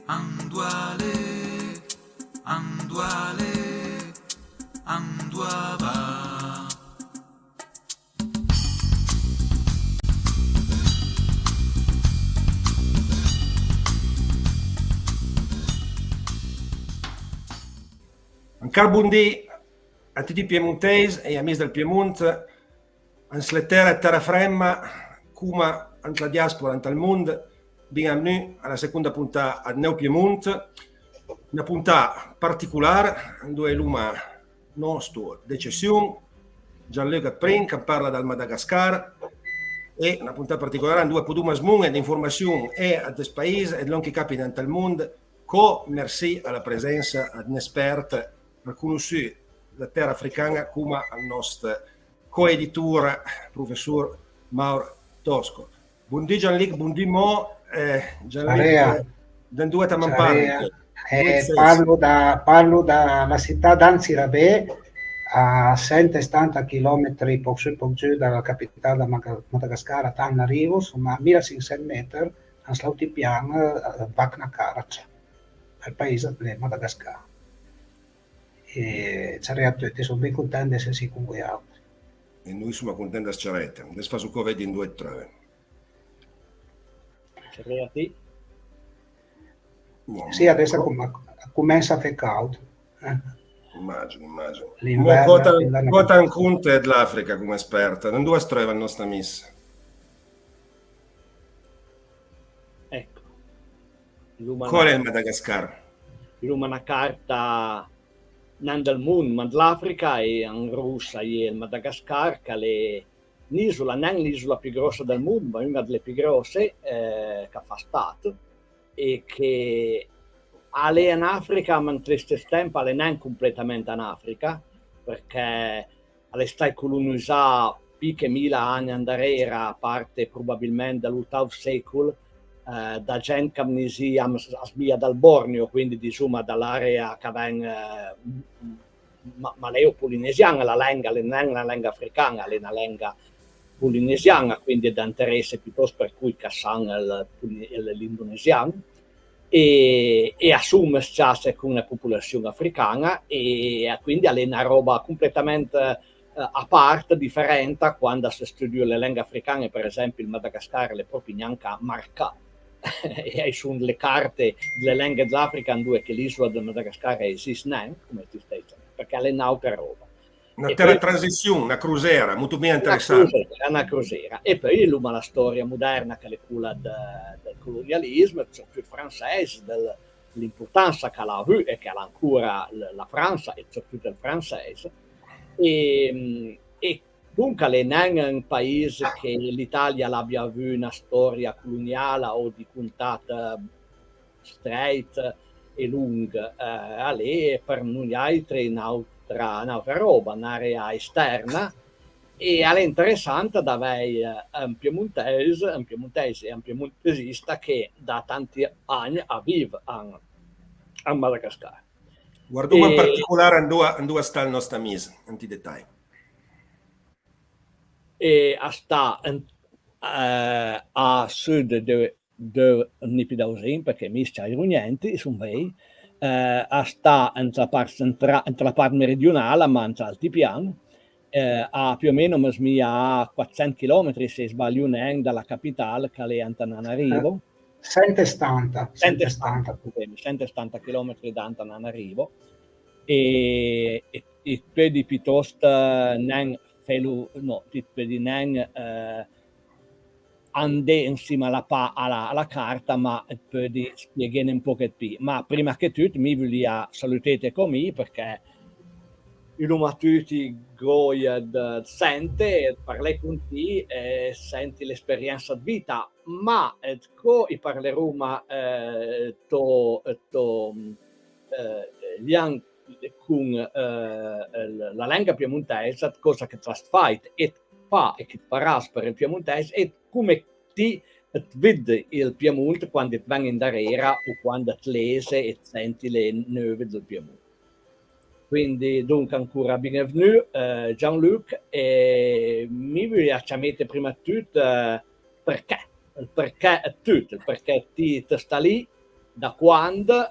Anduale, Anduale, Anduava. Ancar buondì a tutti i piemontesi e amici del Piemonte, ans le terra fremma, come ant la diaspora, ant il mondo, bienvenue alla seconda puntata a Neo Piemonte, una puntata particolare, dove l'uma nostro d'eccezione, Gianluca Prin, che parla dal Madagascar, e una puntata particolare dove possiamo smontare di informazioni e a des paesi e non che capita in tal mondo, merci alla presenza di un esperto riconosciuto la terra africana come il nostro coeditore, professor Mauro Tosco. Buondì Gianluc, buondì Mo, Ciarea, Gianluc, da due a Ciarea. parli? Parlo dalla città d'Anzirabè, a 170 km poco giù dalla capitale da Madagascar, a Tananarivo, insomma a 1500 metri, a Slautipian, Vacna Karac, il paese del Madagascar. E Ciarea, tutti sono ben contenti di essere con voi altri. E noi siamo contenti di Ciaretta, adesso faccio qua vedi in 2 e 3. Ciarea a te. Sì, adesso comincia a fare caldo. Immagino. L'inverno Quota un conto dell'Africa come esperta, non dove trova la nostra miss? Ecco. Qual è il Madagascar? Una carta non del mondo, ma dell'Africa, e in Russia è il Madagascar, che è un'isola, non l'isola più grossa del mondo, ma una delle più grosse che fa stato, e che è in Africa, ma allo stesso tempo è non completamente in Africa, perché è stata colonizzata più che 1000 anni andare, a parte probabilmente dall'ottavo secolo, da gente che amnesia a dal Borneo, quindi insomma dall'area che viene maleo-polinesiana, la lingua non è una lingua africana, è una lingua polinesiana, quindi è da interesse piuttosto per cui che sanno l'indonesiano, e assume già con una popolazione africana, e quindi è una roba completamente a parte, differente. Quando si studia le lingue africane, per esempio il Madagascar è proprio neanche marcato e sono le carte delle lingue dell'Africa dove che l'isola del Madagascar esiste neanche, come ti stai dicendo, perché è un'altra roba. Una terra transizione, una crociera, molto ben interessante. Una crociera. E poi la storia moderna che è quella del colonialismo, cioè più francese, dell'importanza che ha avuto e che ha ancora la Francia, e soprattutto il francese. E dunque non è un paese che l'Italia l'abbia avuto una storia coloniale o di puntata straight e lunga, è per noi altri un'altra roba, un'area esterna, e è interessante da avere un piemontese e un piemontesista che da tanti anni vive a Madagascar. Guardiamo in particolare in due sta il nostro amico, anti dettagli. E sta a sud de Nipidausin, perché mi c'è niente, sono vei, sta nella parte meridionale, ma in altipiano, a più o meno a 400 km, se sbaglio non, dalla capitale, che è Antananarivo. 170 km da Antananarivo, e poi piuttosto non andare insieme alla carta, ma poi spiegare un po' più. Ma prima che tutto mi voglio salutare con me, perché io tutti goia sente, parli con te e senti l'esperienza di vita, ma io parlerò con la lingua piemontese, cosa che fai e che farai per il piemontese, e come ti vedi il Piemonte quando vengi in darera o quando ti lese e senti le nuove del Piemonte. Quindi dunque ancora bienvenue Jean-Luc, e mi voglio mettere prima di tutto perché il perché è tutto, il perché ti sta lì, da quando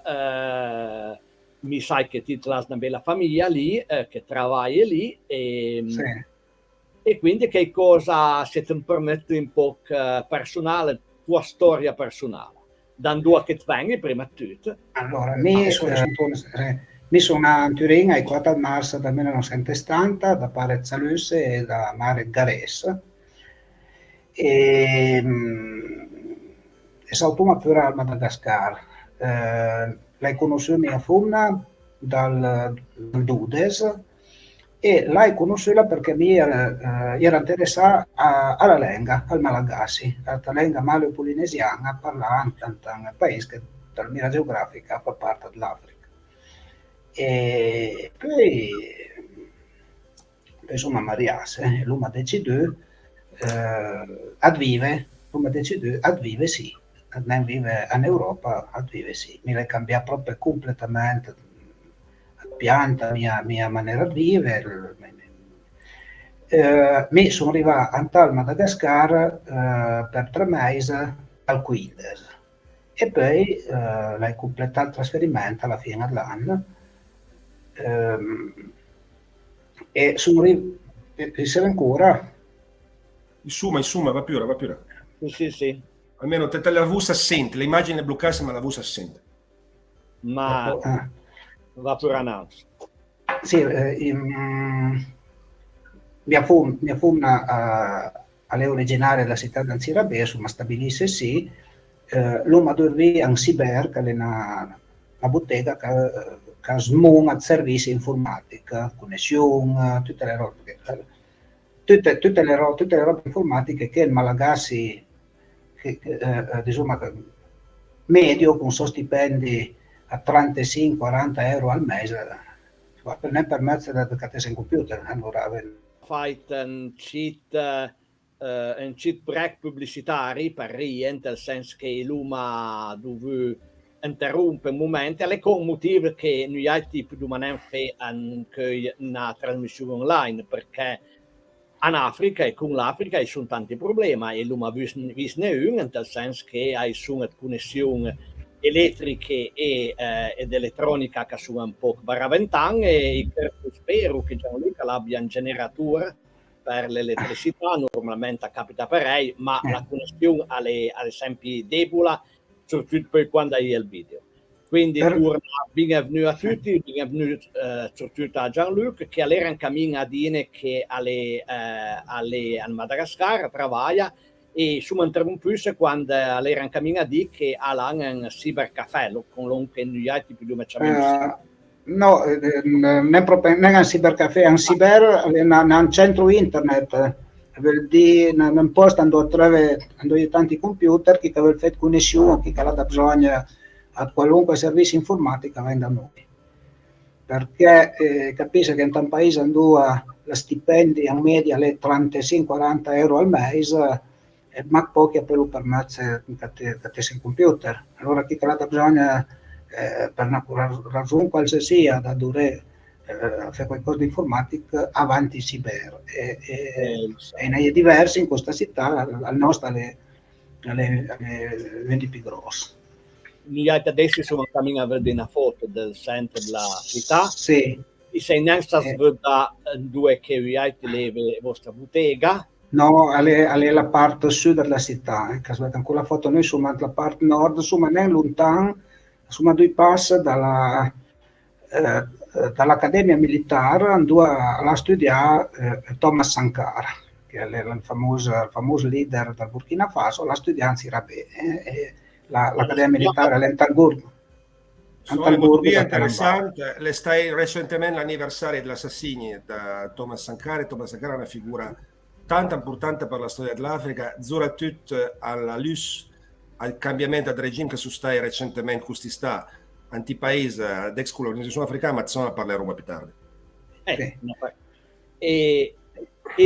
mi sai che ti hai una bella famiglia lì, che lavori lì, e quindi che cosa se ti permette un po' personale, tua storia personale, dando che ti vengi prima di tutto. Allora, mi sono a Turin il 4 marzo del 1970 da Pare Zalusse e da Mare Gares e sono pure a Madagascar. L'hai conosciuta mia fumna dal Dudes e l'hai conosciuta perché mi era interessata alla lingua, al malagasy, alla lingua malio-polinesiana parlata in un paese che dalla mira geografica fa parte dell'Africa. E poi insomma mariasse, lui mi ha deciso ad vive, sì, non vive in Europa, ad vive sì, mi l'hai cambiato proprio completamente pianta mia maniera di vivere. Mi sono arrivato a Madagascar per 3 mesi al 15 e poi l'hai completato il trasferimento alla fine dell'anno e sono riservo ancora. Insomma, va più ora. Sì. Almeno te la vusa assente, l'immagine bloccata ma la vusa assente. Ma va pure announce. Sì, mia fumna all'originaria della città di Anzirabè, ma stabilisse sì, l'uomo dormì in Siber, che è una bottega che smonta servizi informatica, connessione, tutte le robe informatiche che il malagasy insomma, medio con suoi stipendi a 35-40 euro al mese per non permettere di cattare in computer. Allora fai un cheat break pubblicitari per rientrare, nel senso che l'UMA dove interrompe un momento, e con motivo che noi altri dobbiamo fare anche una trasmissione online, perché in Africa e con l'Africa ci sono tanti problemi e l'UMA visne un, nel senso che sono connessioni elettriche ed elettronica che sono un po' baraventane e spero che Gianluca abbia un generatore per l'elettricità, normalmente capita per lei, ma la connessione ad esempio debole, soprattutto poi quando hai il video. Quindi bienvenue a tutti, bienvenue soprattutto a Gianluca che era in cammino a dire che a Madagascar lavora e sono interrompute quando era in cammino a dire che ha un cybercaffè con l'on che noi altri più o meno no, non proprio non è un cybercaffè, è un cyber, è un centro internet, vuol dire un posto dove hanno tanti computer che hanno fatto connessione, che ha bisogno a qualunque servizio informatico venga da noi. Perché capisce che in un paese dove la stipendi in media le 35-40 euro al mese, ma pochi per lo permette di cattare in computer. Allora chi ha bisogno per una ragione qualsiasi da dure fare qualcosa di informatica avanti Siber e ne è diversi in questa città, al nostro alle 20 più grosse. Noi adesso siamo in cammino a vedere una foto del centro della città. Sì. E sei neanche da due che vi avete le vostra bottega. No, è la parte sud della città. Con la foto noi siamo nella parte nord, insomma, non lontano, insomma, 2 passi dall'Accademia Militare, andò a studiare Thomas Sankara, che è il famoso leader del Burkina Faso, la studiare in Sirabè. L'Accademia Militare è in Talburgo. Sono interessante. Le stai recentemente l'anniversario dell'assassinio di Thomas Sankara. Thomas Sankara è una figura tanto importante per la storia dell'Africa, soprattutto alla luce al cambiamento del regime che sustai recentemente questi sta antipaese d'ex colonizzazione africana, ma sono parleremo più tardi. E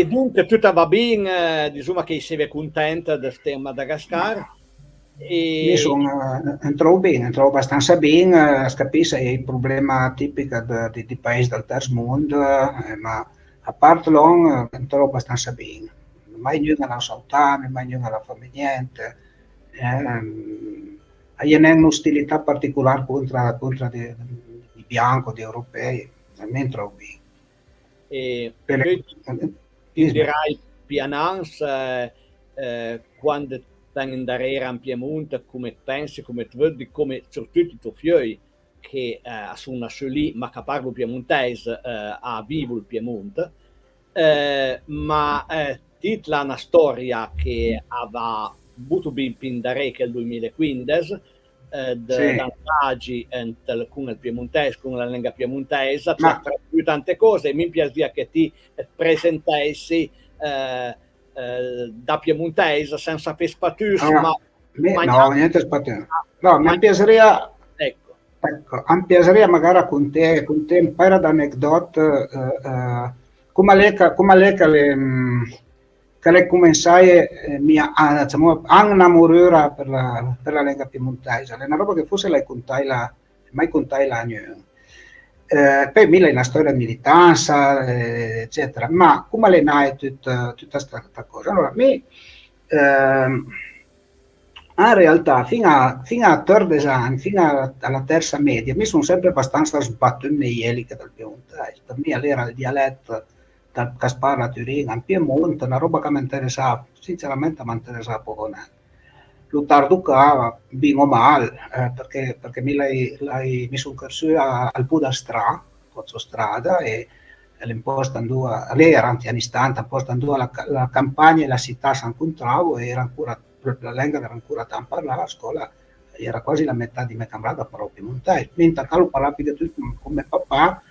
dunque tutto va bene, diciamo che sei contento di stare in Madagascar. Mi trovo abbastanza bene, capisci il problema tipico di paesi del terzo mondo, ma a parte mi trovo abbastanza bene. Mai non la salutare, mai non la fa niente, Hai un'ostilità particolare contro di bianco, di europei, almeno trovi. E Per- ti dirai pianans quando tengono da in Piemonte, come pensi, come ti vedi, come soprattutto i tuoi figli che sono lì, ma che parlano piemontese, a vivo il Piemonte, ma titla una storia che aveva avuto ben pindare che il 2015, d'antaggi con il piemontese, con la lingua piemontese, cioè più tante cose. Mi piacerebbe che ti presentessi da piemontese senza pespatus, allora, no, niente spatino. No, mi piacerebbe, ecco, mi piacerebbe magari con te un paio di aneddoti, come lei che le cominciai mia diciamo innamorata per la lingua piemontese, è una roba che forse mai contai l'anno. Poi mi è una storia di militanza, eccetera, ma come le nae tutta questa cosa? Allora, in realtà, fino a 13 anni, fino alla terza media, mi sono sempre abbastanza sbattuto in eliche dal piemontese. Per me era il dialetto dal Caspar a Turin, in Piemonte, una roba che mi interessava, sinceramente mi interessava poco neanche. Lo tarducava, bene o male, perché mi sono corso al Budastra, strada, e l'imposta lei era anni 70, imposta la campagna e la città si incontravano, e era ancora, la lingua era ancora tanto parlata, a scuola era quasi la metà di me cambrata però piemontese, mentre che lo parlavo con mio papà,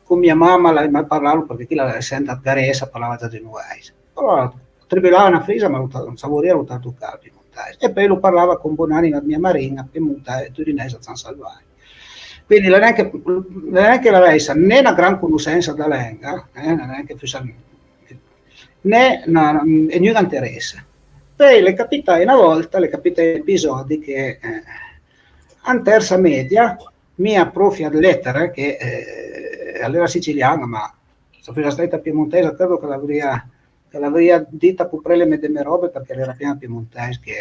con mia mamma la parlavo perché chi la sente a Garessa parlava già genovese. Allora, tribulava una frisa, ma non sapevo lo traducava piemontese. E poi lo parlava con Bonanima, mia marina, piemontese, turinese a San Salvario. Quindi non è che l'avesse né una gran conoscenza della lingua, non è che fosse, né niente interesse. Poi le capitai una volta, episodi che in terza media, mia prof di lettere, che allora siciliana, ma se fosse stata piemontese, credo che l'avrebbe dita pure le medesime robe, perché era piena piemontese che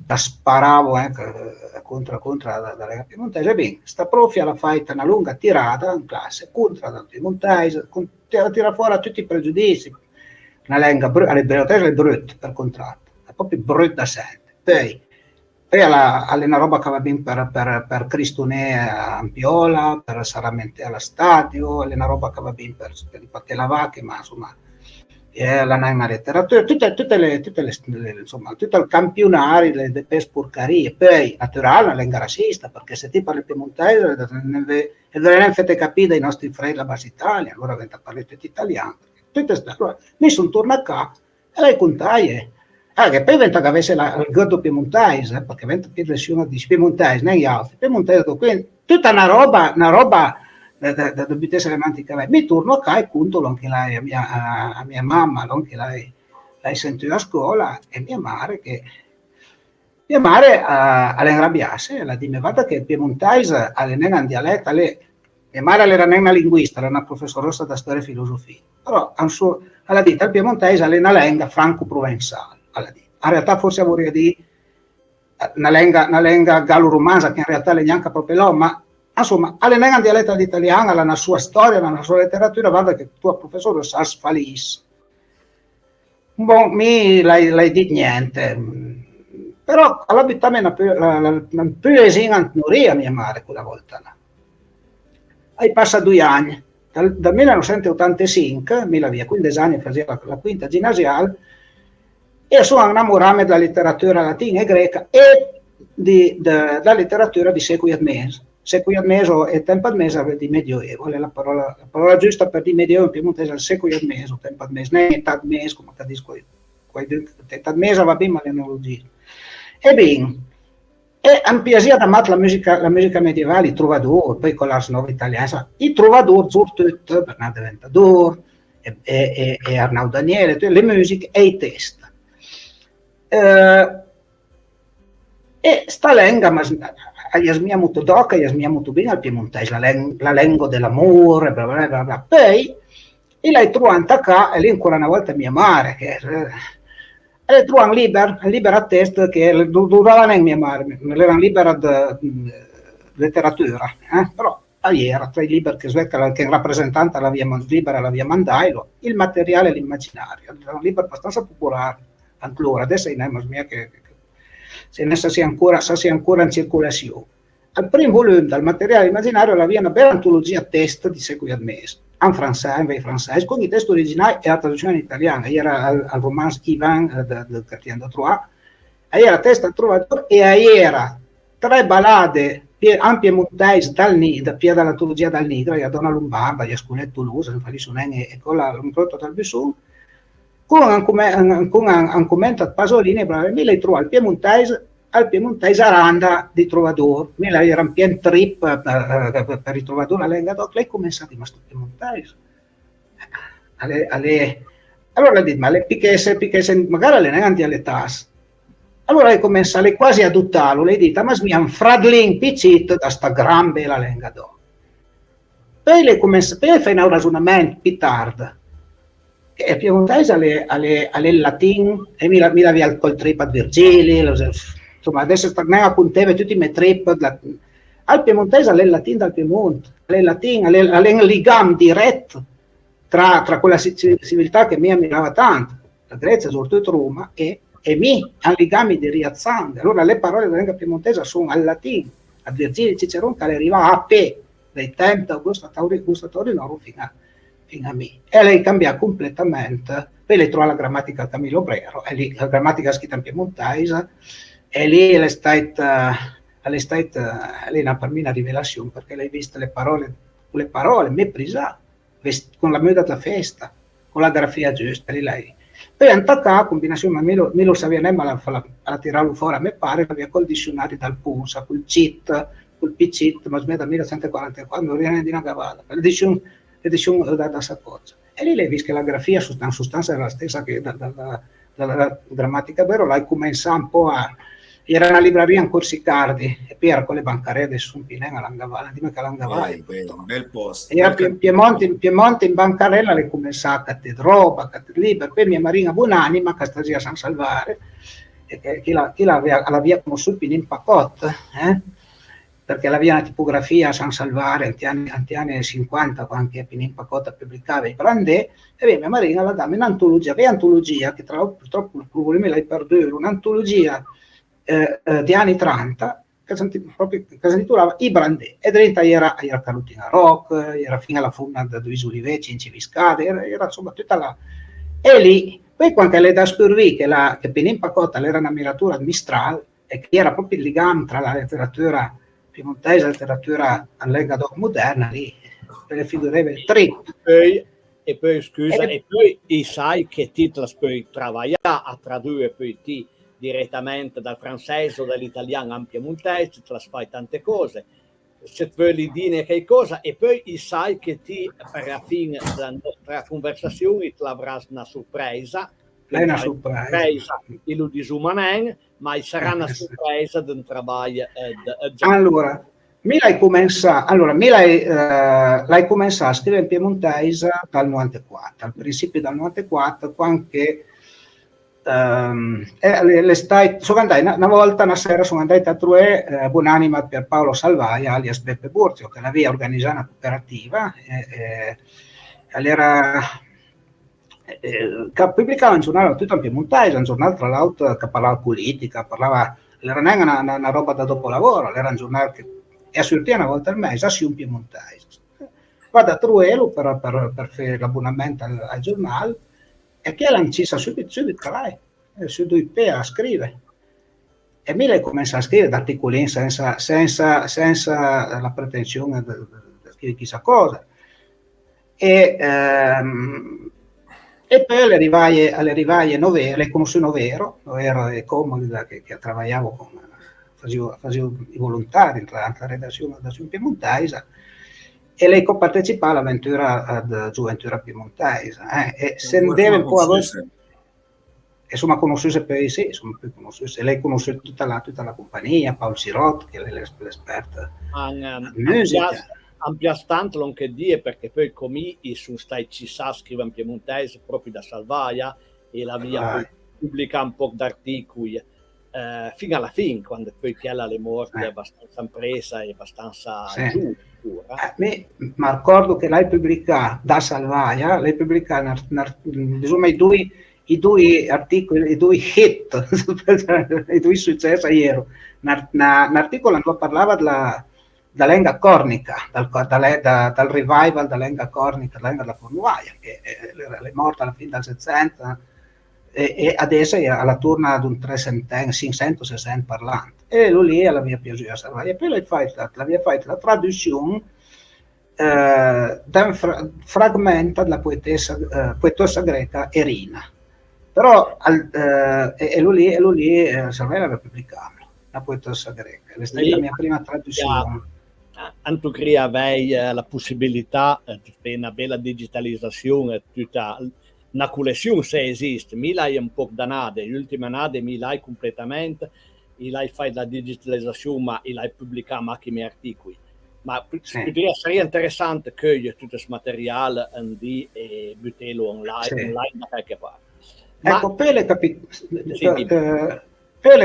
la sparavo contro la piemontese. Bene, sta prof l'ha fatta una lunga tirata in classe contro la piemontese, tira fuori tutti i pregiudizi. Una lingua alle piemontese è brutta per contratto, è proprio brutta sempre. Poi è una roba che va bene per Cristonè a Ampiola, per Saramente allo stadio, è una roba che va bene per i Patelavacche, ma insomma la Naima letteratura, tutte le insomma, tutto il campionario le spurcarie. Poi naturale la lingua razzista, perché se ti parli piemontese e non fate capire i nostri fratelli della Bassa Italia, allora venite a parlare tutto italiano. Allora, mi sono tornato qua e lei contai. Che poi diventa che avesse il godo piemontese, perché diventa più versione di piemontese, non gli altri. Piemontese, quindi tutta una roba da dobbiamo essere mantica. Mi torno qua e conto anche lei, a mia mamma, anche lei sentì a scuola, e mia madre alla inrabbiasse, la disse, guarda che il piemontese non è un dialetto, mia madre era non una linguista, era una professoressa da storia e filosofia, però alla dita il piemontese è una lingua franco-provenzale. In realtà forse vorrei dire una lingua gallo-romanza, che in realtà è neanche proprio là, ma insomma, è una dialetta d'italiana, ha una sua storia, ha una sua letteratura, guarda che tua professore sa sfalis. Bon, mi l'hai detto niente, però all'abitare una più esina noria mia madre quella volta là. Hai passato 2 anni, dal 1985, mi la via 15 anni, faceva la quinta ginnasiale, e sono innamorato della letteratura latina e greca e della letteratura di sequiatmese. Sequiatmese e tempadmese di medioevo, è la parola giusta per di medioevo in piemontese è il sequiatmese o tempadmese, non è etadmese, come capisco io. Etadmese va bene, ma l'enologia. Ebbene, e mi piaceva la musica medievale, i troubadour, poi con l'ars nova italiana, i troubadour, soprattutto Bernardo Ventador e Arnaud Daniele, le musiche e i testi. E sta lingua, ma jasmia molto doca, jasmia molto bene al piemontese, la lingua dell'amore, bla bla bla bla. Poi, e l'hai trovata qua, e lì ancora una volta mia madre, che e tu un libero test che durava in mia madre, era un libero di letteratura, però era tra i libri che rappresentante libera la via Mandailo, il materiale e l'immaginario, era un libro abbastanza popolare, allora, adesso non è che se ne sia ancora in circolazione. Al primo volume del materiale immaginario aveva una bella antologia test di seguito al mese, in francese, con i testi originali e la traduzione in italiano. Era al romanzo Ivan del Cartier de Troyes, era testa trovatore e era 3 ballade ampie montaise dall'antologia dal Nidra, a Donna Lombarda, a Scunet Toulouse, e con un prodotto dal Besson, con un commento a Pasolini, mi l'hai trovato al Piemontese Aranda di Trovador, mi era un pieno trip per il Trovador a Lengador, lei cominciava a questo Piemontese. Allora lei ma le picchesse, magari le neanche alle tasse. Allora lei comincia quasi ad adottarlo, lei dice, ma mi ha un fradlin piccito da sta gran bella Lengador. Poi lei comincia, poi fa un ragionamento più tardi, che il Piemontese alle latin, e mi la col trip a Virgili, insomma adesso torniamo a contare tutti i miei trip al Piemontese alle latin dal Piemonte, alle latin, alle ligam diretto tra quella civiltà che mi ammirava tanto, la Grecia, soprattutto Roma, e a legami di Riazzande. Allora le parole della lingua piemontese sono al latino, a Virgilio Cicerone che arriva a P, dai tempi da Augusto Taurino fino a me. E lei cambia completamente, poi lei trova la grammatica al Camillo Brero, e lì la grammatica scritta in piemontese, e lì è stata per me una rivelazione, perché lei ha visto le parole meprisate, con la moda della festa, con la grafia giusta, lei. Poi a combinazione, ma me lo sapeva ma la tirarlo fuori, a me pare, aveva col dizionario dal Punsa, col CIT, col PCIT, ma smetta 1144, non viene di una cavata, l'edizione da Saccoccia. E lì lei visto che la grafia in sostanza era la stessa che dalla grammatica vero, l'hai cominciato un po' a... Era una libreria in Corsicardi, e poi era con le bancarelle su un Pinena, l'Angavala, dimmi che l'Angavala. Un bel posto. Era Piemonte in bancarella, le cominciava a Cattedroba, Cattedliber, poi mia Marina Buonanima, Castasia San Salvare, chi l'aveva conosciuto in Pacot, perché l'aveva una tipografia a San Salvare, anni 50, quando anche Pinin Pacot pubblicava i Brandè, e mia Marina la dava un'antologia, che tra l'altro purtroppo il volume l'hai perduto, un'antologia di anni 30 che si intitolava I Brandè, e dentro era Carutina Rock, era fino alla funa da Luis Olivecci in Civiscade, era insomma tutta la... E lì, poi quando lei da scurvì che Pinin Pacotta era una miratura Mistral, e che era proprio il legame tra la letteratura piemontese e la letteratura allegato moderna, lì per le figure del trip. E poi scusa, e poi sai che ti puoi lavorare a tradurre poi ti direttamente dal francese o dall'italiano in piemontese, te la fai tante cose, se vuoi dire che cosa, e poi sai che ti per la fine della nostra conversazione ti avrai una sorpresa, il disumanen, ma sarà una sorpresa di un lavoro. Allora, l'hai cominciato a scrivere in piemontese dal 94, al principio del 94, quando una volta, una sera, sono andato a trovare Buonanima per Paolo Salvaia, alias Beppe Burzio, che l'aveva organizzata una cooperativa, che pubblicava un giornale tutto in piemontese, un giornale tra l'altro che parlava politica, era una roba da dopolavoro, era un giornale che è sortito una volta al mese, su un piemontese. Vado a trovarlo per fare l'abbonamento al giornale, e che l'ha incisa subito su 2P a scrivere. E mi lei comincia a scrivere articolini senza la pretensione di scrivere chissà cosa. E poi alle rivaie Novero, conosco Novero e Comoda che lavoravo facevo i volontari tra la redazione da Sun Piemontese, e lei partecipava all'avventura di Gioventù Piemontese, e se ne deve un po' a voi. Insomma, conosciuse poi, sì, insomma, poi conosciuse. Lei conosce tutta la compagnia, Paolo Sirot, che è l'esperta in musica. Ampia tanto non che dire, perché poi come sono stati ci sa scrivere in piemontese proprio da Salvaia, e la via pubblicare un po' d'articoli fino alla fine, quando poi quella le morte abbastanza impresa e abbastanza giù. Ma ricordo che l'hai pubblicata da Salvaia, l'hai pubblicata insomma i due articoli, i due hit, i due successi ieri. Un articolo che parlava da Lenga Cornica, dal revival da Lenga Cornica, Lenga da Cornuaia, che è morta alla fine del 700 e adesso è alla turna ad un 500-600 parlanti. E lui lì la mia piaciuta a Salvaia. E poi l'hai fatto la traduzione da un fragmento della poetessa greca Erina. Però lui lì Salvaia l'aveva pubblicato, la poetessa greca. È stata la mia prima traduzione. Anche avei la possibilità di una bella digitalizzazione, tutta una collezione se esiste. Mi l'hai un po' danate, le ultime nade mi l'hai completamente, e l'hai fatto la digitalizzazione, ma l'hai pubblicato anche i miei articoli. Ma sarebbe interessante che tutto questo materiale e buttarlo online da qualche parte. Ecco, per le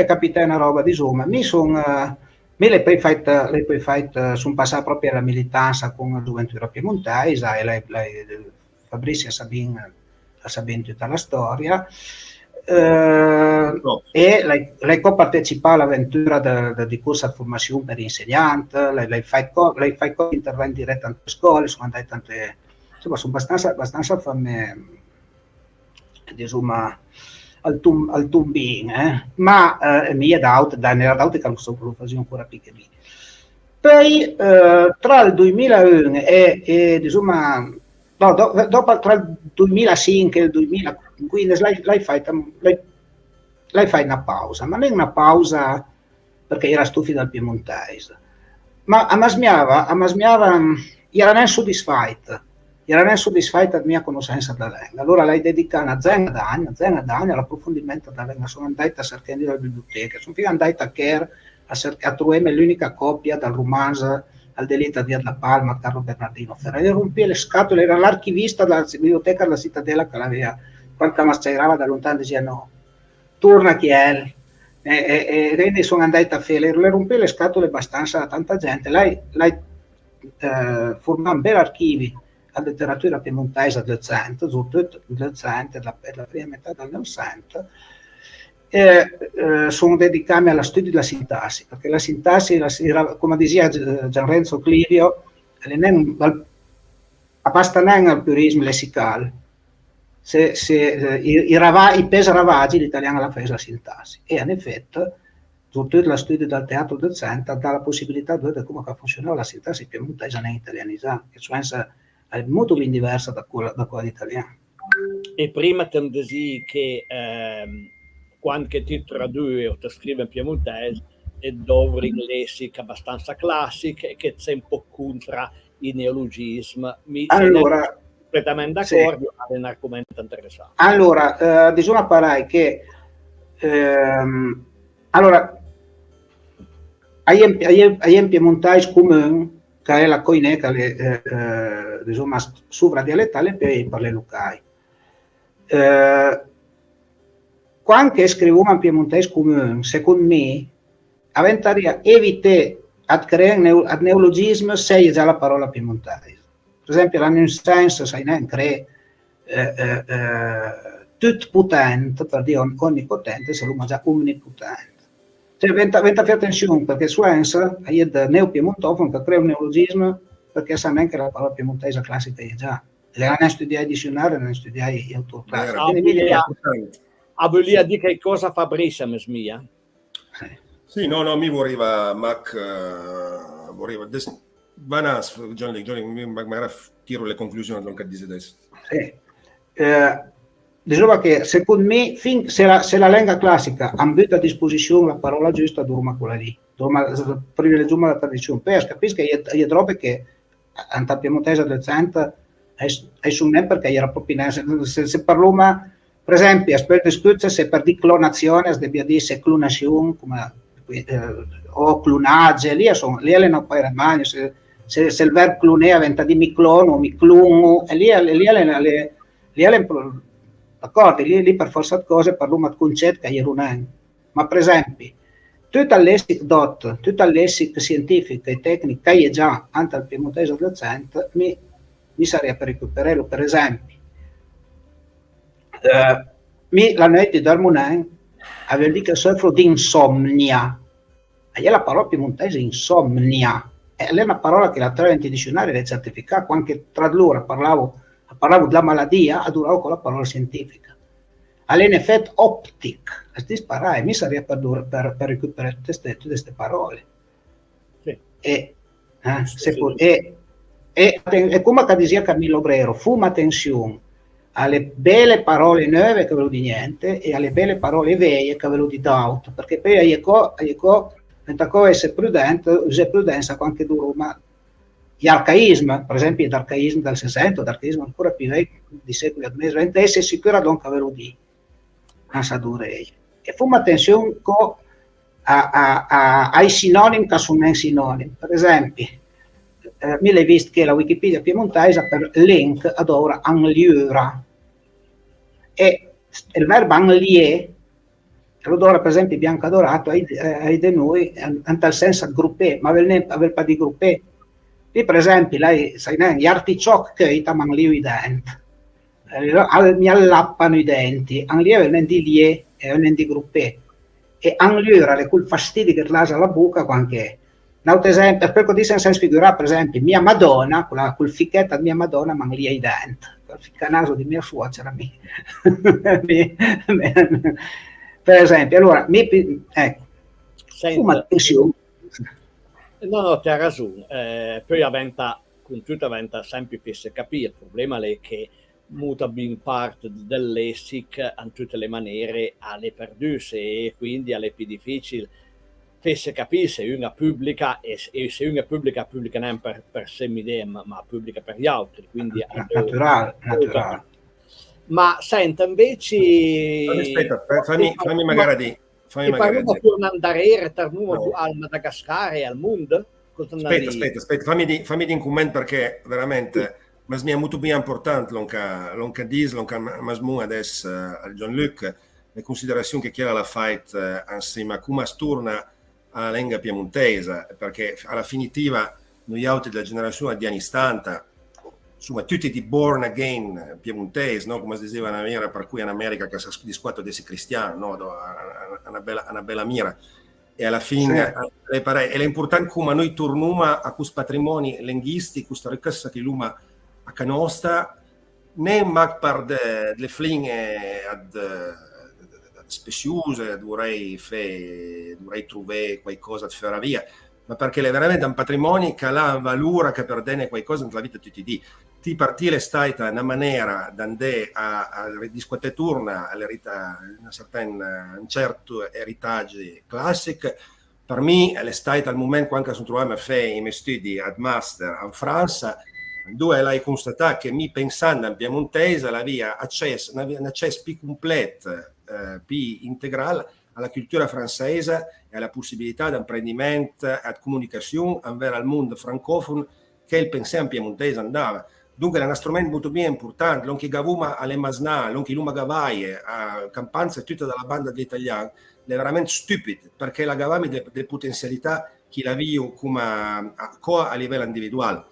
capite una roba, insomma, le poi fatto, sono passato proprio alla militanza con la gioventù piemontese e Fabrizio sa bene tutta la storia. E lei partecipa all'avventura di corsa a formazione per insegnante, lei fa interventi diretti alle scuole, sono andate tante, insomma, sono abbastanza famme, insomma, al tumbin, ma mi è nella dautica lo faccio ancora piccolino. Poi tra il 2001 e insomma, dopo tra il 2005 e il 2015 lei fa una pausa, ma non è una pausa perché era stufi dal piemontese, ma a masmiava era non soddisfatta della mia conoscenza della lingua. Allora lei dedica una zena d'anni all'approfondimento della lingua. Sono andata a cercare nella biblioteca, sono andata a trovare l'unica copia dal romanzo Al delitto di La Palma, Carlo Bernardino Ferrari. Rompì le scatole, era l'archivista della biblioteca della Cittadella che l'aveva, quando mascherava da lontano diceva no, torna chi è. E quindi sono andata a fare, le rompì le scatole abbastanza a tanta gente. Lei formava un bel archivi alla letteratura piemontese del Cento, soprattutto del Cento, la prima metà del Novecento, sono dedicati allo studio della sintassi, perché la sintassi, come diceva Gian Renzo Clivio, basta non al purismo lessicale, i pesi ravaggi l'italiano la presa la sintassi, e in effetti soprattutto lo studio del teatro del Cento dà la possibilità di vedere come funziona la sintassi piemontese in italianizzata, che è molto ben diversa da quella italiana. E prima ti dici che quando ti traduci o ti scrivi in piemontese e dove lessica abbastanza classica e che c'è un po' contro i neologismi. Allora, completamente d'accordo, è un argomento interessante. Allora, diciamo che allora ai piemontesi comuni che è la coineca insomma sovradialettale per le lucai. Quando scriviamo in piemontese comune, secondo me, aventaria evitare a creare un neologismo se è già la parola piemontese. Per esempio, la nuisance, sai, non crea tutto potente, per dire onnipotente, se lo già omnipotente. Cioè, venta fare attenzione, perché Suenza è il neopiemontofono che crea un neologismo, perché sa neanche la parola piemontese classica è già. Le hanno studiato i dizionari, non studiato gli autori. A voler dire che cosa Fabrizio mia? Sì, no, mi voleva Mac, voleva Vanas, Johnny, magari tiro le conclusioni non che dice adesso. Sì. Diceva che secondo me se la lingua classica ha a disposizione la parola giusta durma quella lì, privilegiamo la tradizione, per capisci che è troppe che in piemontese del Cento è su me perché era proprio se parliamo per esempio aspetta scusa se per di clonazione si deve dire se clonazione come o clonage lì è una poi rimane se il verbo clonea diventa di mi clono mi clono e lì è d'accordo? Lì per forza di cose parliamo di concetti che ieri non. Ma per esempio, tutto il lessico scientifico e tecnico che è già anche al piemontese docente, mi sarebbe per recuperarlo, per esempio. La notte dormo non, avevo detto che soffro di insonnia. E la parola piemontese insonnia. È una parola che la trovo in dizionario è certificata, anche tra loro parlavo della malattia, adoravo con la parola scientifica. In effetti optic, mi sarebbe per recuperare tutte queste parole. Sì. E come diceva Camillo Brero, fuma attenzione alle belle parole nuove che ve lo di niente e alle belle parole vecchie che ve lo di d'auto, perché poi diventa essere prudente, usare prudenza quanto duro, ma gli arcaismi, per esempio l'arcaismo del 60, l'arcaismo ancora più vecchio di secoli admessi, essere sicuro non che ve lo di, non sa durare. E fuma attenzione ai sinonimi che sono sinonimi, per esempio, mi l'hai visto che la Wikipedia piemontese per link ad ora angliura e il verbo anglier allora per esempio bianco dorato ai di noi in tal senso gruppé ma aver pas di gruppé lì per esempio lei sai gli artichoke che chiamano i denti mi allappano i denti anglier non di lie e non di gruppé e angliura le col fastidio che lasa la buca quanche un altro esempio, per così senza sfigurare, per esempio, mia Madonna, col ficchetto di mia Madonna, ma lì ai denti, col ficcanaso di mia suocera, per esempio, allora, ecco, fuma attenzione. No, ti ha ragione, poi con tutto diventa sempre più si capire, il problema è che molta ben parte del lessico, in tutte le maniere, alle perdute e quindi alle più difficili, fesse capire se una pubblica e se una pubblica non per sé medesima ma pubblica per gli altri quindi naturale. Ma senta invece aspetta fammi magari di parliamo per andare al Madagascar e al mondo aspetta fammi di un commento perché veramente ma mi è molto più importante l'onca dis l'onca masmu adesso al Jean-Luc le considerazioni che chiede la fight insieme a come torna alla lingua piemontese, perché alla finitiva noi altri della generazione di anni 70, insomma tutti di born again piemontese, no? Come si diceva in America, per cui in America che si discuote di essere cristiano, no? Una bella mira, e alla fine sì. È importante come noi torniamo a questo patrimonio linguistico, questa ricchezza che l'uomo a canostra, né per le flinge speciose, dovrei trovare qualcosa di ferrovia, ma perché è veramente un patrimonio che ha valore che perdene qualcosa nella vita di tutti i giorni. Ti partire è stata una maniera di andare a discutere turna un certo eritaggio classico. Per me è stato il momento quando sono trovato a fare i miei studi ad master in Francia, dove l'hai constatato che mi pensando in piemontese aveva accesso più completo più integrale alla cultura francese e alla possibilità di apprendimento e di comunicazione verso il mondo francofono che il pensiero piemontese andava. Dunque è uno strumento molto ben importante, l'onchi gavuma alle masnà, l'onchi luma gavaie, a campanze tutta dalla banda degli italiani, è veramente stupido perché la gavami delle potenzialità che la viu come a livello individuale.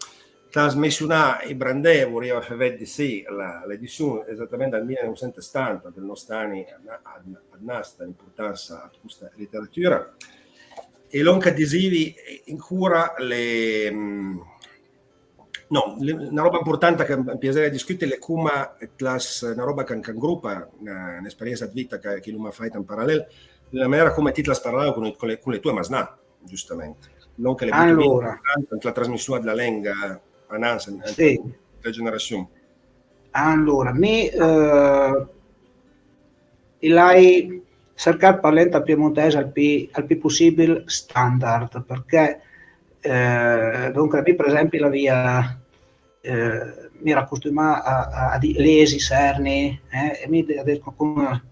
Trasmissione i Brandè voleva fare di sì l'edizione esattamente dal 1970 del nostro anni a Nasta l'importanza di questa letteratura e l'onca adesivi in cura una roba importante che mi piacerebbe discutere è come una roba che gruppa un'esperienza di vita che l'uomo fa in parallelo nella maniera come ti parlavo con le tue masnà giustamente non che le allora la trasmissione della lenga sì. La generazione. Allora, l'hai cercato di parlare al piemontese al più possibile standard, perché dunque per esempio la via mi era acostumata a lesi, serni, e mi ha detto come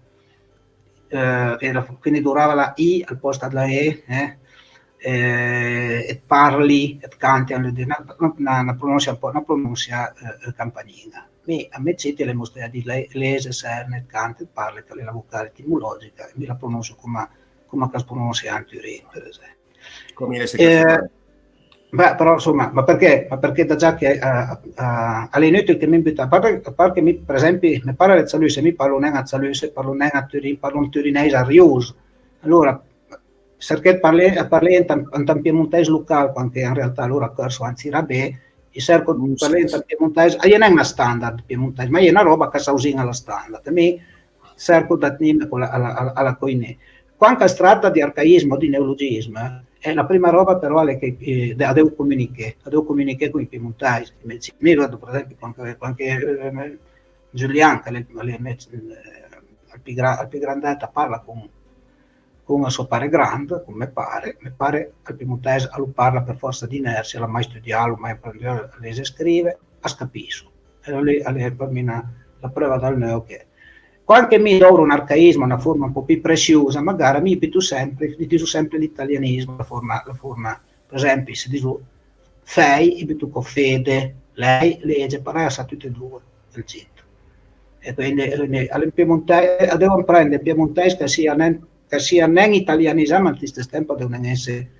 quindi durava la I al posto della E, e parli e canti una pronuncia campanina a me citi le mostre di Lese, Sernet, Kant, parla che la vocale etimologica, e mi la pronuncio come che la pronuncia in Turin, per esempio. Come Beh, però insomma, ma perché da già che all'inizio che mi invita, a parte che mi, per esempio, mi parla di Zaluse, mi parlo non a Zaluse, parlo non a Turin, parlo un turinese a Rius. Allora, perché parli in piemontese locale, quando in realtà allora corso anzi rabè, e cerco di parlare in piemontese, non è una standard piemontese, ma è una roba che si usa alla standard. E mi cerco di tenere alla coine. Quando si tratta di arcaismo, di neologismo, la prima roba però è che devo comunicare con i piemontesi. Mi vedo per esempio quando Giulian, che al più grandetta, parla con il suo pare grande, come mi pare al piemontese lo parla per forza di inerzia, l'ha mai studiato, mai appreso, le scrive, a capisco. E lì per me la prova dal neo che quando mi do un arcaismo, una forma un po' più preziosa, magari mi dico sempre l'italianismo, la forma, per esempio, se dico fei, mi dico fede, lei, legge, però sa tutte e due, il cito. E quindi devo prendere il piemontese che sia non italianizzato, ma allo stesso tempo devono essere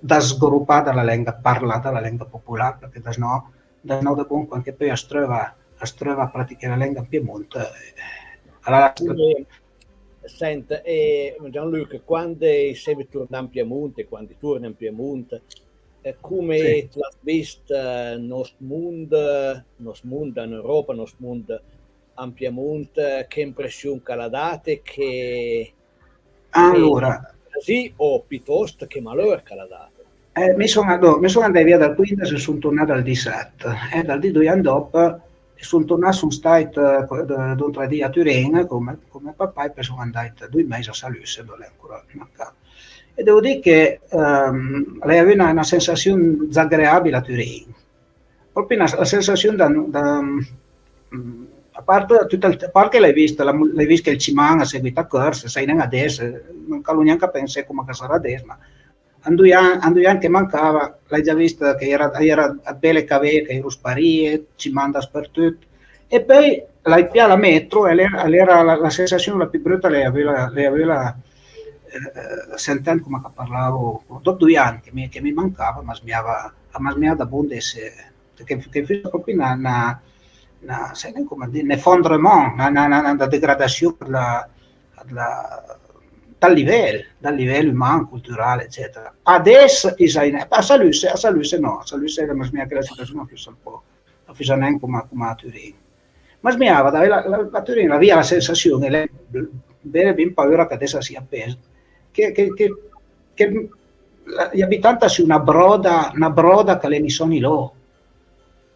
da sviluppare la lingua parlata, la lingua popolare, perché da no comunque anche poi a strova praticare la lingua in Piemonte. Allora, senta, Gianluca, quando sei tornato in Piemonte, quando torni in Piemonte, come sì. tu hai visto il nostro mondo in Europa, il nostro mondo in Piemonte, che impressione che l'ha data, che allora, sì, o piuttosto che malore che l'ha data? mi sono andato via dal 15 e sono tornato al 17 e dal di 2 anni dopo sono tornato, sono stato 2 giorni a Turin come papà e poi sono andato 2 mesi a Salus dove ancora mancato. E devo dire che lei aveva una sensazione disagreabile a Turin, proprio una sensazione a parte l'hai visto che il Cimang ha seguito a corsa, sai neanche adesso, non callo neanche pensare come sarà adesso, ma due anni che mancava, l'hai già visto che era a belle cave, che ero sparire, ci manda dappertutto. E poi l'hai più alla metro e era la sensazione la più brutta, lei aveva sentendo come parlavo, dopo 2 anni che mi mancava, ma smiava da bundes, che fu proprio una sai come dire, un effondrement, una degradazione dal livello umano, culturale, eccetera. Adesso a Salus no, a Salus era mia che la situazione più un po', non fece neanche come a Turin. Ma smiava, a Turin aveva la sensazione, lei bene ben paura che adesso sia appesa, che gli abitanti sono una broda che le mi sono lì.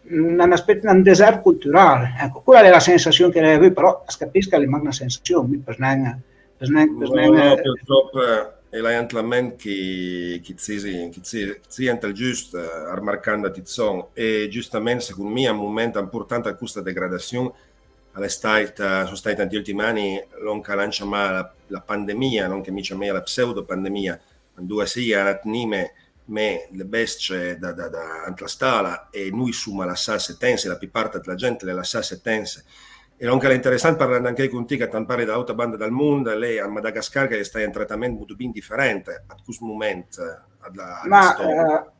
Un deserto culturale, ecco, quella è la sensazione che lei aveva, però capisco che è una sensazione, per non purtroppo è l'aiantament che si entra il giusto armarcando a Tizzon e giustamente secondo me è un momento importante a questa degradazione sono stati negli ultimi anni non che lancia mai la pandemia, non che mi chiama la pseudo pandemia, quando si è me le bestie da la stala e noi summa la sa settense, la più parte della gente la sa settense. E non che è interessante parlare anche con te che tampare dall'altra banda del mondo, lei a Madagascar che sta in trattamento molto ben differente a questo momento.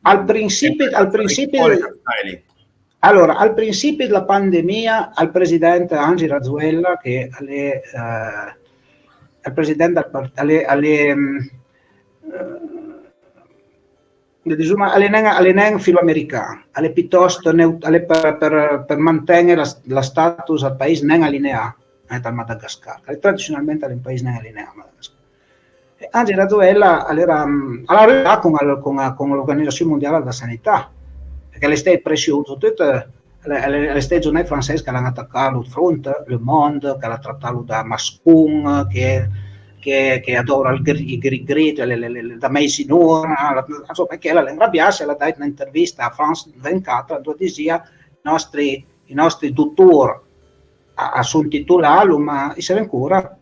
Al principio allora, al principio della pandemia, al presidente Angi Razzuella, che al presidente alle non filoamericane, alle piuttosto per mantenere la status al paese non allineato dal Madagascar, tradizionalmente è un paese non allineato Madagascar. Angi Razzuella alla con l'Organizzazione Mondiale della Sanità, perché le state presciuto tutte le stagioni francesi che hanno attaccato il fronte, Le Monde, che hanno trattato da Mascun, che adora il grid, da Macy Noor, perché la arrabbiasse, l'ha dato un'intervista a France 24, dove diceva i nostri dottori a suo titolare, ma se ancora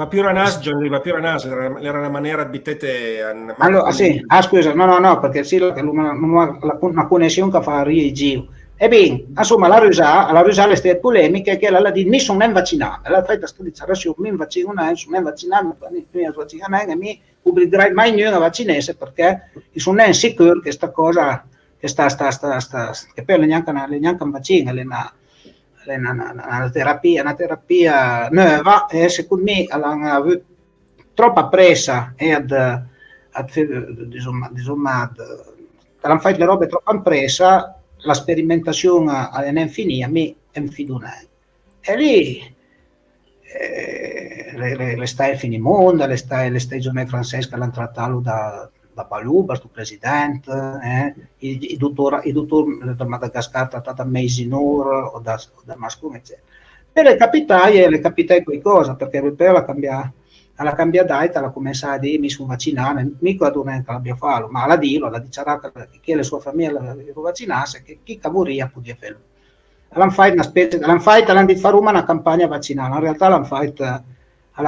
Va più Ranas, John Lee, va più Ranas, era una maniera abitete... Allora, sì, scusa, no, perché sì, una connessione che fa Gio. E bene, insomma, la Rusà le stesse polemiche che la di mi sono vaccinato, la fai sta dicendo, mi vaccino, sono vaccinato, mi vaccinare, mi obbligherai mai a vaccinarsi perché sono insicuro che sta cosa, che che poi neanche un vaccino, è una terapia nuova e secondo me hanno troppa pressa e insomma hanno fatto le robe troppo in pressa, la sperimentazione è finita, mi infidone e lì le stai finimondo, le stagioni francesi che l'hanno trattato da Baluba, sto presidente, i dottori da Madagascar trattati da Meisinur o da Mascum, eccetera. E le capitai qualcosa, perché poi alla cambiata alla cominciata a dire mi sono vaccinato, mica ad un che l'abbia fatto, ma alla dicerà che la sua famiglia lo vaccinasse, che chi cavoria poteva farlo. L'hanno fatto fare una campagna vaccinale, in realtà l'hanno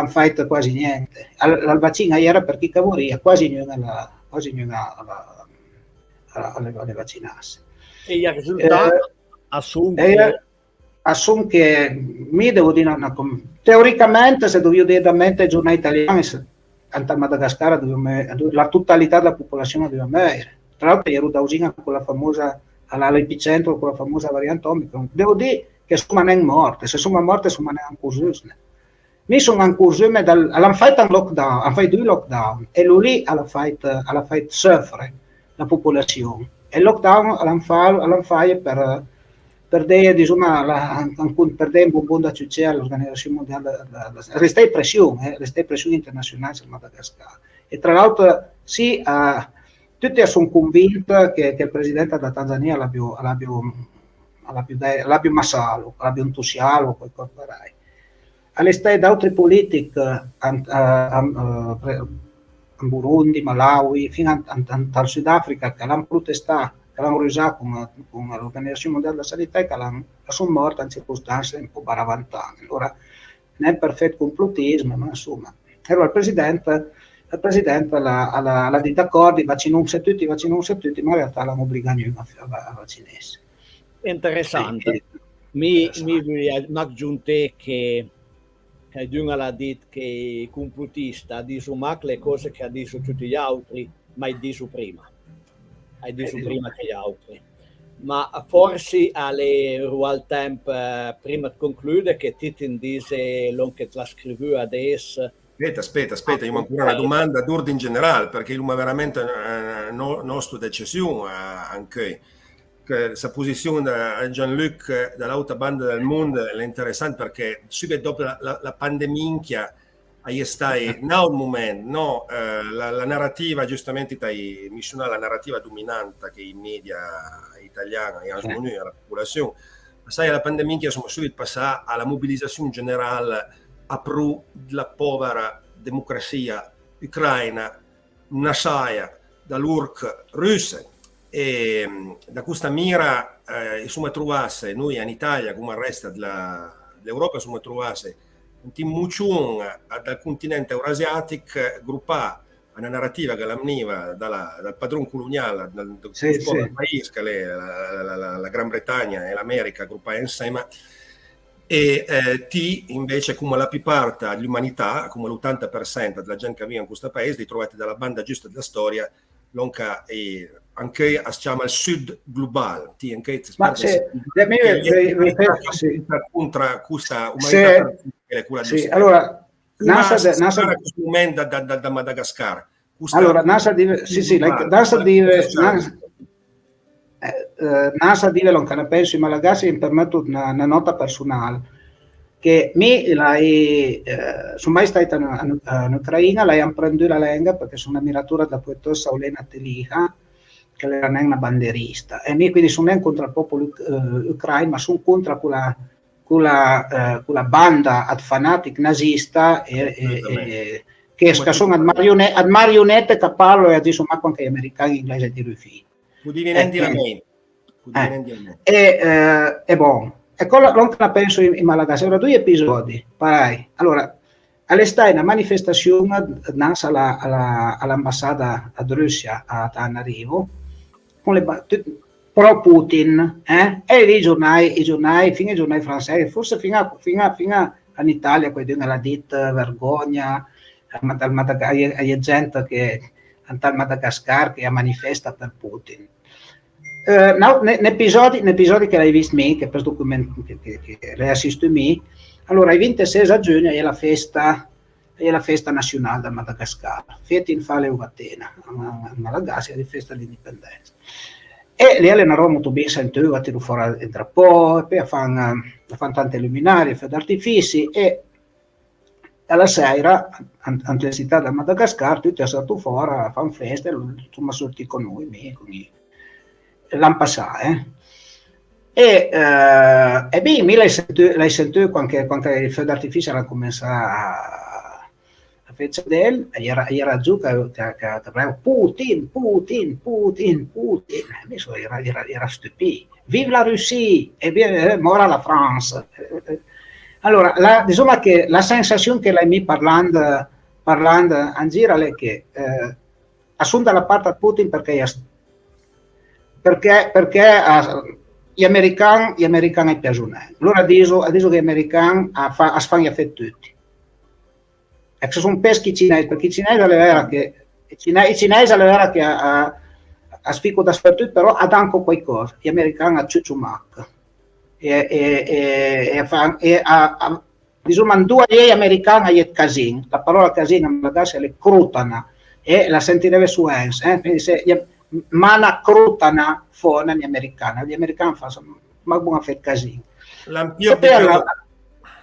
fatto quasi niente. Il vaccino era per chi cavoria, quasi niente alle vaccinarsi. E il risultato assumo che mi devo dire teoricamente, se dovevo dire da mente ai giornali italiani, a Madagascar la totalità della popolazione deve morire. Tra l'altro ero da usina con la famosa all'epicentro con la famosa variante Omicron. Devo dire che sono non morte, se sono morte sono non così. Mi sono ancora hanno fatto un lockdown, hanno fatto 2 lockdown e lui ha fatto soffrire la popolazione. E il lockdown l'hanno fatto per dare, insomma, per dare un buon da ciuccia all'Organizzazione Mondiale, resta pressione internazionale su Madagascar. E tra l'altro, sì, tutti sono convinti che il presidente della Tanzania l'abbia massato, l'abbia entusiasmato o qualcosa. All'estate da altri politici in Burundi, Malawi, fino al Sudafrica che hanno protestato, che hanno risato con l'Organizzazione Mondiale della Sanità e che sono morti in circostanze un po' baravantane. Allora, non è perfetto complottismo, ma insomma. Allora il Presidente l'ha detto d'accordo, vaccinarsi tutti, ma in realtà l'hanno obbligato a vaccinarsi. Interessante. Mi aggiunte che Giunga l'ha detto che il complotista ha detto le cose che ha detto tutti gli altri, ma ha detto prima. Ha detto prima che gli altri. Ma forse alle ruol tempo, prima di concludere, che Titin dice lo che la scriveva adesso. Aspetta, io ho ancora una domanda d'ordine generale, perché il veramente nostro decisione anche. Sa posizione a Jean-Luc dall'altra banda del mondo è interessante perché subito dopo la pandemia stai un momento la narrativa giustamente missiona la narrativa dominante che i media italiani hanno alla popolazione, ma sai la pandemia siamo subito passati alla mobilizzazione generale a pro della povera democrazia ucraina nassaia dall'URC russa. E da questa mira insomma trovasse noi in Italia come il resto dell'Europa insomma trovasse un timucciun dal continente eurasiatico gruppato una narrativa che veniva dal padrone coloniale dal paese che è la Gran Bretagna e l'America gruppate insieme e ti invece come la più parte dell'umanità come l'80% della gente che vive in questo paese li trovate dalla banda giusta della storia l'onca e anche si chiama il sud globale ma se contro questa umanità allora NASA da Madagascar allora NASA deve NASA deve non ne penso in Malagasy mi permetto una nota personale che sono mai stata in Ucraina, l'ho appreso la lingua perché sono ammiratore della poetessa Olena Teliha, che era una banderista, e quindi sono non contro il popolo ucraino, ma sono contro quella banda ad fanatic nazista che sono ad marionette che parlano e adesso ma anche gli americani inglesi di rifiuti. E buono. E quello non la penso in Malagasy. Ora 2 episodi, parai. Allora, All'estate una manifestazione nasa all'ambasciata ad Russia a Tanarivo con pro Putin, e i giornali, fino ai giornali francesi, forse fino in Italia, quelli nella dit vergogna, a gente che al Madagascar che manifesta per Putin. No, episodi che l'hai visto me, che per documento che l'hai assistito me, allora il 26 giugno è la festa nazionale del Madagascar, fete in Fale Ugatena, a Malagasy, di festa dell'indipendenza. E lì è una roba molto ben sentita, tiro fuori il drapeau, e poi fanno tante luminarie, fanno artifici, e alla sera, ante le città del Madagascar, tutti sono fuori, fanno feste, insomma, sorti con noi, l'anno passato, E beh, mi l'hai sentito quando il fuoco d'artificio era cominciato a fare del, era giù che Putin, era stupito. Vive la Russia e bien, mora la France. Allora, insomma che la sensazione che lei mi parlando in giro è che assunta la parte a Putin perché gli americani piacciono. Allora adesso che gli americani fanno affetto tutti. E se sono peschi i cinesi, perché i cinesi alle vera che a sfico da tutto, però ad anche qualcosa. Gli americani a ciuciumac. Insomma, due gli americani a casin. La parola casin in Malagasy è crutana, e la sentirete su Ens. Quindi se mana crutana fuori gli americani fanno ma buona fare casino.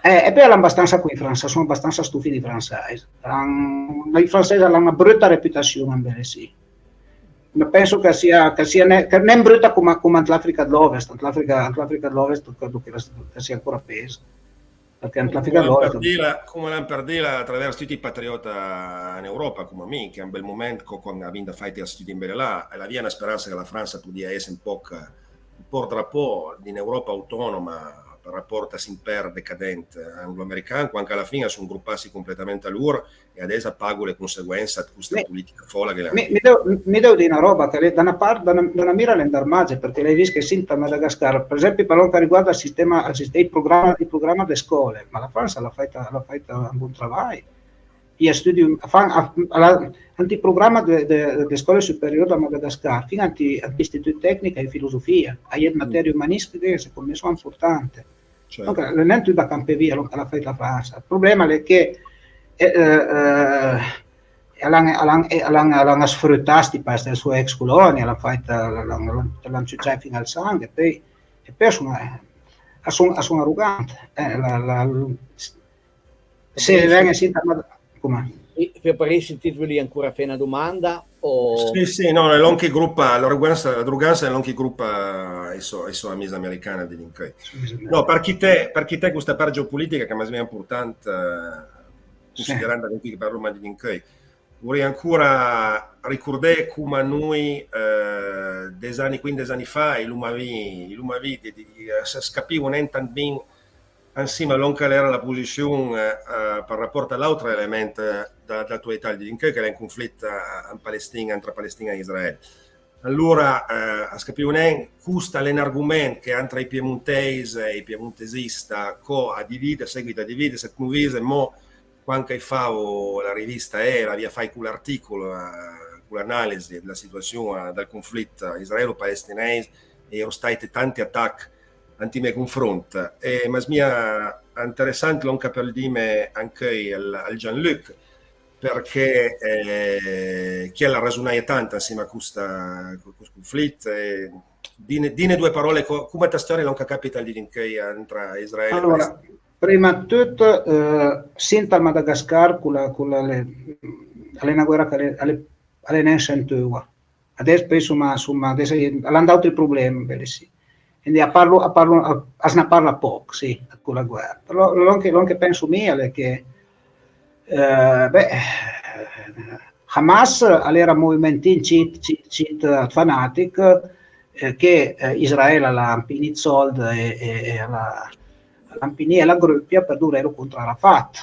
E poi hanno abbastanza qui in Francia, sono abbastanza stufi di francesi. I francesi hanno una brutta reputazione, sì. Ma penso che non brutta come l'Africa dell'Ovest, l'Africa dell'Ovest credo che sia ancora peso. Perché l'Africa dell'Ovest come l'hanno perduto attraverso tutti i patrioti in Europa come me, che in bel momento quando ha vinto fight a studi in là, e la via una speranza che la Francia potesse essere un po' drapeau in Europa autonoma per rapporto a imper decadente anglo-americano, anche alla fine sono gruppati completamente a loro e adesso pago le conseguenze di questa politica folla che mi devo dire una roba che da una mira all'endarmaggia, perché lei dice che sinta Madagascar, per esempio per quanto riguarda il programma delle scuole, ma la Francia l'ha fatta un buon lavoro. Io studio antiprogramma delle scuole superiori da Madagascar, fino all'istituto tecnico e filosofia, a materie umanistiche che secondo me sono importanti. Certo. Non è tutto da campevia la fatta la Francia. Il problema è che l'hanno sfruttato queste sue ex colonie, l'hanno ciucciato fino al sangue, e poi sono arroganti. Se venga come? Per Parisi ti vuoi ancora fare una domanda? O... Sì, no, l'onchi gruppa, l'arroganza è l'onchi gruppa e so amici americani di Lincrei. No, per chi te questa parte geopolitica che è importante, considerando anche che parlo di Lincrei, vorrei ancora ricordare come noi 10 anni fa, il Lumavi scapiva un enten ben insieme all'onca era la posizione per rapporto all'altro elemento dell'attualità di Lincrei, che è un conflitto in Palestina, tra Palestina e Israele. Allora, a scapire questo è un argomento che tra i piemontesi e i piemontesisti seguita a dividere, se convise, mo quando fa la rivista la via fai con l'articolo, con l'analisi della situazione del conflitto israelo-palestinese, e erano stati tanti attacchi anti me confronti, ma mi è interessante anche per dire anche al Jean-Luc, perché chi la ragione tanto insieme a questo conflitto. Dine due parole, come la storia non capita di tra Israele e Palestina? Prima di tutto, senta il Madagascar con una guerra che non sentiva. Adesso penso, adesso hanno dato il problema, sì. Quindi ne parla poco, sì, con la guerra. Però quello che penso mio è che Hamas era un movimento cheat fanatic che Israele l'ha impinito soldi e Lampini e la Gruppia per durare contro Arafat.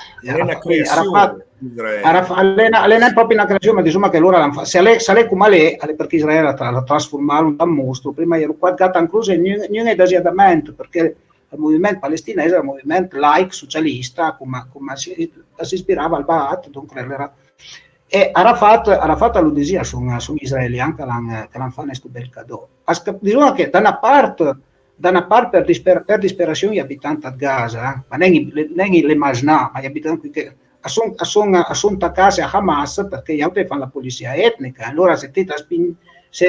Arafat Alena è proprio una creazione, ma insomma che loro se lei come lei, perché Israele la trasformava in un mostro, prima ero qua gatta incluso e non è desideramento, perché il movimento palestinese era un movimento laico, socialista, come si ispirava al Ba'ath, dunque era. E Arafat lo diceva sono israeliani che l'hanno fatto questo bel cadeau. Diciamo che da una parte per disperazione gli abitanti di Gaza, ma non le Masna, ma gli abitanti che sono attaccati a Hamas perché gli altri fanno la polizia etnica. Allora se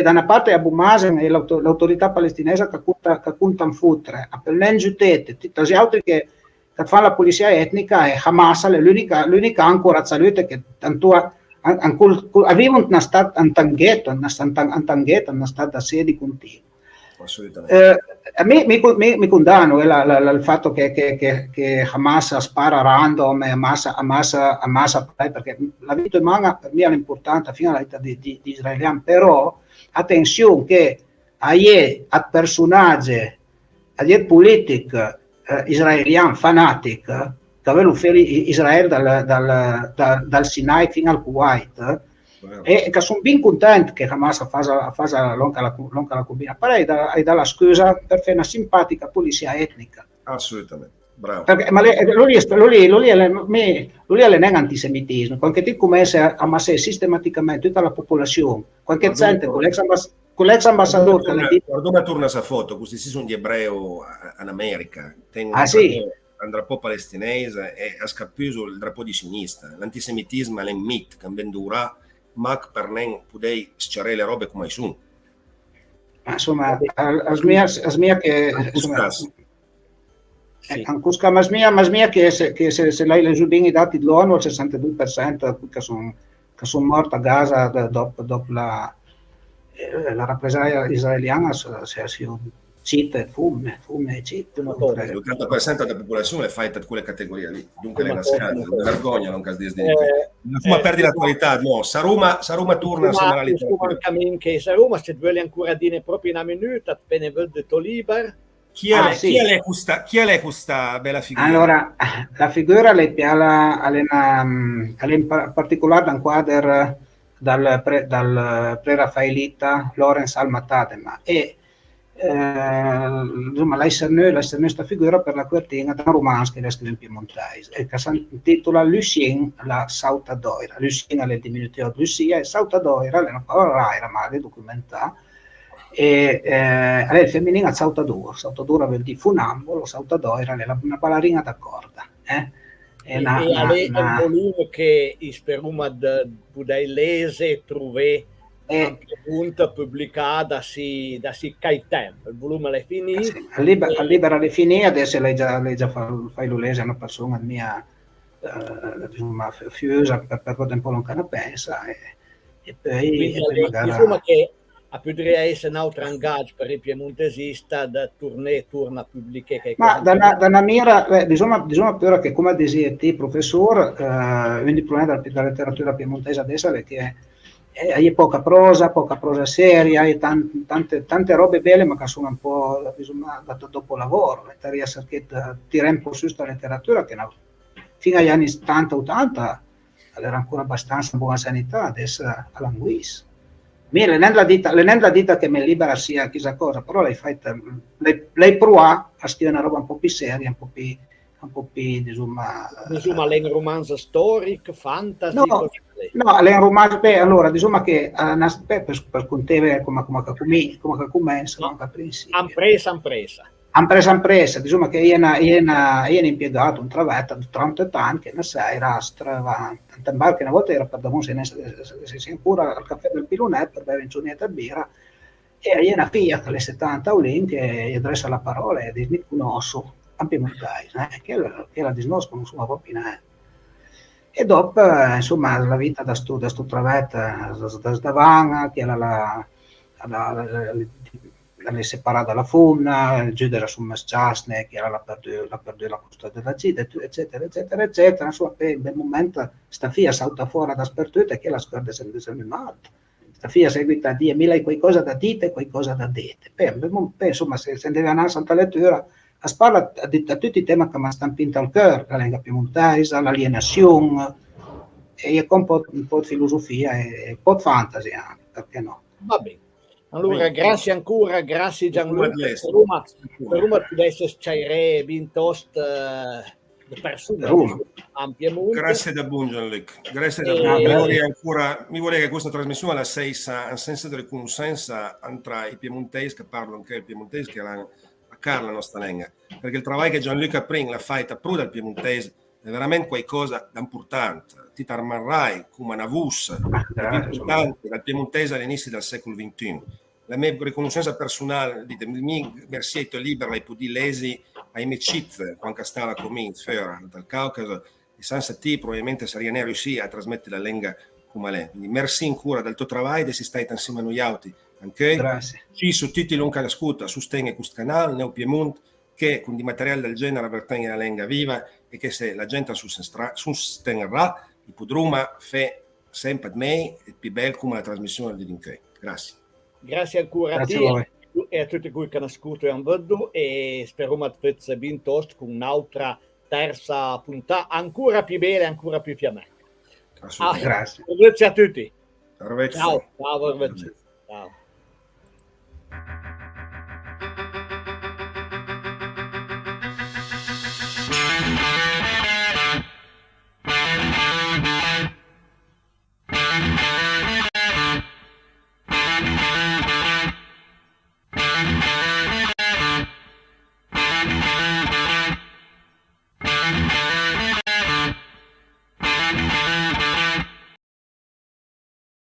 da una parte Abu Mazen e l'autorità palestinese che contano fottere, a Pellengiutete, tutti gli altri che fanno la polizia etnica e Hamas è l'unica ancora salute che tanto avevano una stata un tanghetto, una stata sedi continua. Assolutamente. A me mi condanno il fatto che Hamas spara random e Hamas perché la vita umana per me è importante fino alla vita di israeliani, però attenzione che a personaggi, a politici israeliani fanatici che avevano fatto Israele dal Sinai fino al Kuwait, e che sono ben contenti che Hamas ha fatto la combina. Poi hai dalla scusa per fare una simpatica polizia etnica. Assolutamente, bravo. Perché, ma lui è antisemitismo, quando ti comincia a ammassare sistematicamente tutta la popolazione, qualche gente con l'ex ambasciatore. Guarda torna sa foto, questi sono gli ebrei in America, sì. un drapo palestinese e ha scappato il drapo di sinistra. L'antisemitismo è un mito che ben dura, ma per non poter scerare le robe come sono. Insomma, a smia che ma smia che se lei le giù bene i dati dell'ONU, il 62% che sono morti a Gaza dopo la rappresaglia israeliana si cite fume e cite. L'80% della popolazione è fatta di quelle categorie lì, dunque è una vergogna non caso di ma perdi l'attualità, no, Saruma torna a Saruma se vuole ancora dire proprio una minuta appena vedo libero. Chi è questa bella figura? Allora, la figura è in particolare da un quadro dal pre-Raffaelita Lorenz Alma-Tadema e insomma l'esserne questa figura per la quartina da un romanzo che scrive in piemontese e che si intitola Lucien la Sautadoira. Lucien è il diminutivo di Lucia e Sautadoira è una parola raira ma è documentata e è il femminile Sautadura vuol dire funambolo, Sautadoira è una ballerina da corda. E un volume che isperuma budailese trouvé appunto pubblicata da si tempo. Il volume è finito. Sì, libera le finì, adesso lei già fa l'ulese, è una persona mia insomma fiosa per un po' lontana pensa e poi magari insomma che a potrebbe essere un altro engage per il piemontesista da torna pubblicare ma da una mira bisogna però che come dici te professore un diploma della letteratura piemontese adesso è che hai poca prosa seria, hai tante robe belle ma che sono un po' dopo lavoro riesce che tirare un po' su questa letteratura che fino agli anni 70-80 era ancora abbastanza buona sanità, adesso all'anguissa. Le nella dita che mi libera sia chissà cosa, però lei prova a scrivere una roba un po' più seria, un po' più insomma lei un romanzo storico, fantasy? No, lei è un romanzo, allora diciamo che per contare come comincia anche a principio. Ampresa, diciamo che io impiegato un travetto di 30 anni, che ne sai, tante barche una volta era per da si ancora al caffè del Pilonè per bere un birra, e io una figlia che alle 70 che gli adressa la parola e dice, conosco, anche piemontese, che la disnoscono, insomma, proprio e dopo, insomma, la vita da sto travetto, da Vanga, che era l'è separata dalla Funna, giù della Summasciasne, che era la perduta la custodia della Gita, eccetera. Insomma, per il momento, sta figlia salta fuori da spertuta e che la scorda sempre morta. Sta figlia seguita a dire, mi lei qualcosa da dite e qualcosa da dite. Insomma, se deve andare a Santa Lettura, parla di tutti i temi che mi stanno pinto al cuore, la lingua piemontese, l'alienazione, e con un po' di filosofia e un po' di fantasy anche, perché no? Va bene. Allora, grazie ancora, grazie Gianluca. Per Roma tu adesso c'hai bintost le persone a Piemonte. Grazie da buon Gianluca. Grazie da buon. Mi vuole che questa trasmissione la sei in senso di riconoscenza tra i piemontesi che parlano anche il piemontese che a Carla nostra lingua, perché il lavoro che Gianluca Pring l'ha fatto pure dal piemontese è veramente qualcosa di importante. Ti tarmarrai come una vussa importante dal piemontese all'inizio del secolo XXI. La mia riconoscenza personale di mi versietto libero ai pudilesi ai mecit quando stava con me in Sfera dal Caucaso e senza te probabilmente sarebbe riuscito a trasmettere la lingua come lei. Quindi merci in cura del tuo lavoro e si stai insieme a noi altri anche sì, su tutti i lunga ascolta sostiene questo canale Neo Piemonte che con di materiale del genere vertenga la lingua viva e che se la gente sosterrà il podruma fa sempre di me e più bel come la trasmissione di Dinke. Grazie. Grazie ancora a te e a tutti quelli che hanno ascoltato e speriamo che vi bintost con un'altra terza puntata ancora più bella, ancora più fiammante. Grazie. Grazie a tutti. Ciao. Ciao.